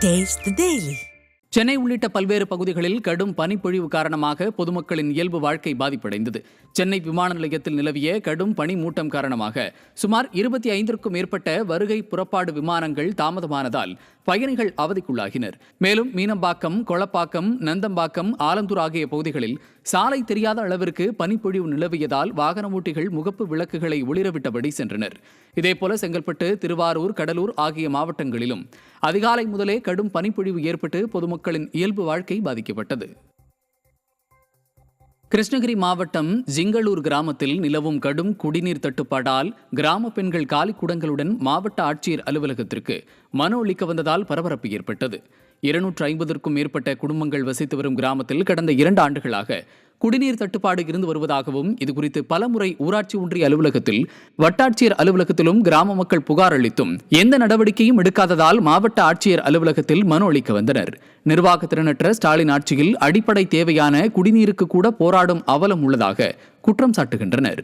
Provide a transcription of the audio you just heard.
Taste the Daily. Chennai உள்ளிட்ட பல்வேறு பகுதிகளில் கடும் பனிப்பொழிவு காரணமாக பொதுமக்களின் இயல்பு வாழ்க்கை பாதிப்படைந்தது. சென்னை விமான நிலையத்தில் நிலவிய கடும் பனிமூட்டம் காரணமாக சுமார் 25க்கும் மேற்பட்ட வருகை புறப்பாடு விமானங்கள் தாமதமானதால் பயணிகள் அவதிக்குள்ளாகினர். மேலும் மீனம்பாக்கம், கொளப்பாக்கம், நந்தம்பாக்கம், ஆலந்தூர் ஆகிய பகுதிகளில் சாலை தெரியாத அளவிற்கு பனிப்பொழிவு நிலவியதால் வாகன ஓட்டிகள் முகப்பு விளக்குகளை ஒளிரவிட்டபடி சென்றனர். இதேபோல செங்கல்பட்டு, திருவாரூர், கடலூர் ஆகிய மாவட்டங்களிலும் அதிகாலை முதலே கடும் பனிப்பொழிவு ஏற்பட்டு பொதுமக்களின் இயல்பு வாழ்க்கை பாதிக்கப்பட்டது. கிருஷ்ணகிரி மாவட்டம் ஜிங்களூர் கிராமத்தில் நிலவும் கடும் குடிநீர் தட்டுப்பாடால் கிராம பெண்கள் காலி குடங்களுடன் மாவட்ட ஆட்சியர் அலுவலகத்திற்கு மனு அளிக்க வந்ததால் பரபரப்பு ஏற்பட்டது. 250க்கும் மேற்பட்ட குடும்பங்கள் வசித்து வரும் கிராமத்தில் கடந்த 2 ஆண்டுகளாக குடிநீர் தட்டுப்பாடு இருந்து வருவதாகவும் இதுகுறித்து பலமுறை ஊராட்சி ஒன்றிய அலுவலகத்தில், வட்டாட்சியர் அலுவலகத்திலும் கிராம மக்கள் புகார் அளித்தும் எந்த நடவடிக்கையும் எடுக்காததால் மாவட்ட ஆட்சியர் அலுவலகத்தில் மனு அளிக்க வந்தனர். நிர்வாக திறனற்ற ஸ்டாலின் ஆட்சியில் அடிப்படை தேவையான குடிநீருக்கு கூட போராடும் அவலம் உள்ளதாக குற்றம் சாட்டுகின்றனர்.